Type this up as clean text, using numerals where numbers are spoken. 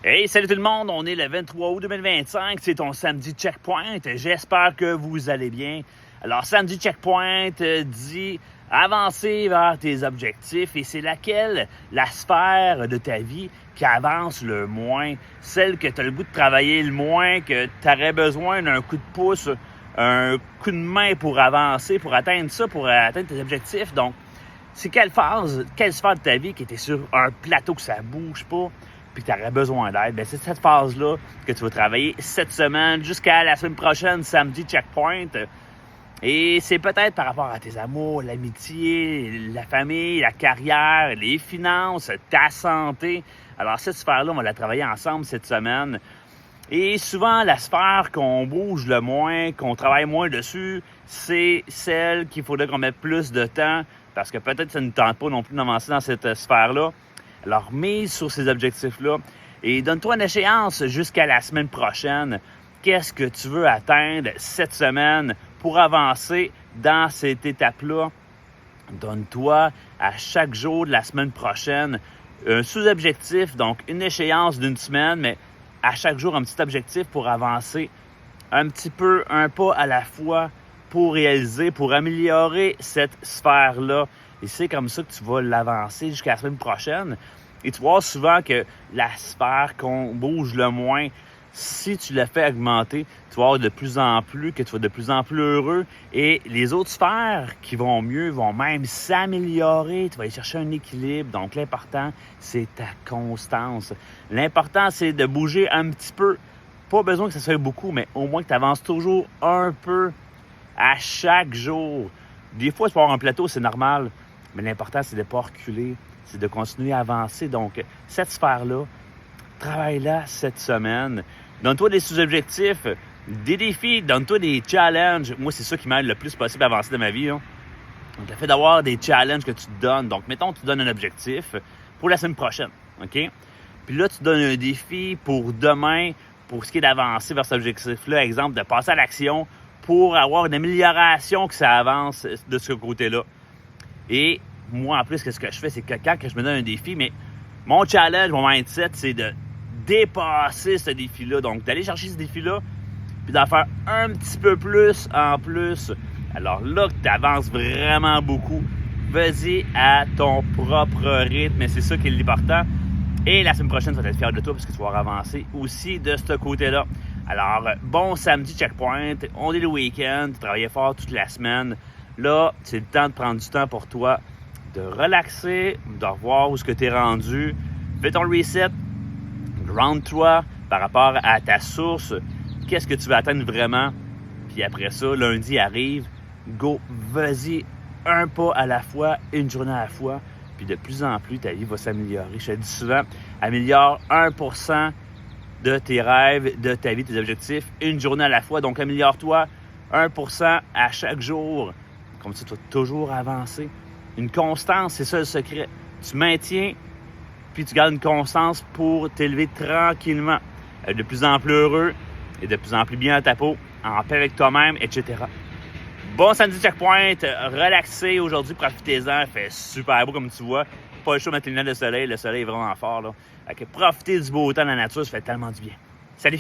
Hey, salut tout le monde, on est le 23 août 2025, c'est ton samedi checkpoint, j'espère que vous allez bien. Alors, samedi checkpoint dit avancer vers tes objectifs et c'est laquelle la sphère de ta vie qui avance le moins, celle que tu as le goût de travailler le moins, que tu aurais besoin d'un coup de pouce, un coup de main pour avancer, pour atteindre ça, pour atteindre tes objectifs. Donc, c'est quelle sphère de ta vie qui était sur un plateau que ça bouge pas, puis que tu aurais besoin d'aide, bien c'est cette phase-là que tu vas travailler cette semaine jusqu'à la semaine prochaine, samedi checkpoint. Et c'est peut-être par rapport à tes amours, l'amitié, la famille, la carrière, les finances, ta santé. Alors cette sphère-là, on va la travailler ensemble cette semaine. Et souvent, la sphère qu'on bouge le moins, qu'on travaille moins dessus, c'est celle qu'il faudrait qu'on mette plus de temps parce que peut-être que ça ne tente pas non plus d'avancer dans cette sphère-là. Alors, mise sur ces objectifs-là et donne-toi une échéance jusqu'à la semaine prochaine. Qu'est-ce que tu veux atteindre cette semaine pour avancer dans cette étape-là? Donne-toi à chaque jour de la semaine prochaine un sous-objectif, donc une échéance d'une semaine, mais à chaque jour un petit objectif pour avancer un petit peu, un pas à la fois pour réaliser, pour améliorer cette sphère-là. Et c'est comme ça que tu vas l'avancer jusqu'à la semaine prochaine. Et tu vois souvent que la sphère qu'on bouge le moins, si tu la fais augmenter, tu vas voir de plus en plus, que tu vas de plus en plus heureux. Et les autres sphères qui vont mieux vont même s'améliorer. Tu vas aller chercher un équilibre. Donc, l'important, c'est ta constance. L'important, c'est de bouger un petit peu. Pas besoin que ça soit beaucoup, mais au moins que tu avances toujours un peu à chaque jour. Des fois, tu peux avoir un plateau, c'est normal. Mais l'important, c'est de ne pas reculer, c'est de continuer à avancer. Donc, cette sphère-là, travaille-la cette semaine. Donne-toi des sous-objectifs, des défis, donne-toi des challenges. Moi, c'est ça qui m'aide le plus possible à avancer dans ma vie. Là. Donc, le fait d'avoir des challenges que tu te donnes. Donc, mettons, tu te donnes un objectif pour la semaine prochaine, OK? Puis là, tu te donnes un défi pour demain, pour ce qui est d'avancer vers cet objectif-là. Exemple, de passer à l'action pour avoir une amélioration que ça avance de ce côté-là. Et moi, en plus, ce que je fais, c'est que quand je me donne un défi, mais mon challenge, mon mindset, c'est de dépasser ce défi-là. Donc, d'aller chercher ce défi-là, puis d'en faire un petit peu plus en plus. Alors là, tu avances vraiment beaucoup. Vas-y à ton propre rythme, et c'est ça qui est l'important. Et la semaine prochaine, tu vas être fier de toi parce que tu vas avancer aussi de ce côté-là. Alors, bon samedi checkpoint. On est le week-end. Tu travaillais fort toute la semaine. Là, c'est le temps de prendre du temps pour toi, de relaxer, de revoir où est-ce que tu es rendu. Fais ton reset. Ground-toi par rapport à ta source. Qu'est-ce que tu veux atteindre vraiment? Puis après ça, lundi arrive. Go, vas-y, un pas à la fois, une journée à la fois. Puis de plus en plus, ta vie va s'améliorer. Je te dis souvent, améliore 1% de tes rêves, de ta vie, tes objectifs, une journée à la fois. Donc, améliore-toi 1% à chaque jour. Comme ça, tu vas toujours avancer. Une constance, c'est ça le secret. Tu maintiens, puis tu gardes une constance pour t'élever tranquillement. Être de plus en plus heureux et de plus en plus bien à ta peau, en paix avec toi-même, etc. Bon samedi checkpoint, relaxez aujourd'hui, profitez-en, il fait super beau comme tu vois. Pas le choix de mettre les lunettes de soleil, le soleil est vraiment fort. Là. Profitez du beau temps de la nature, ça fait tellement du bien. Salut!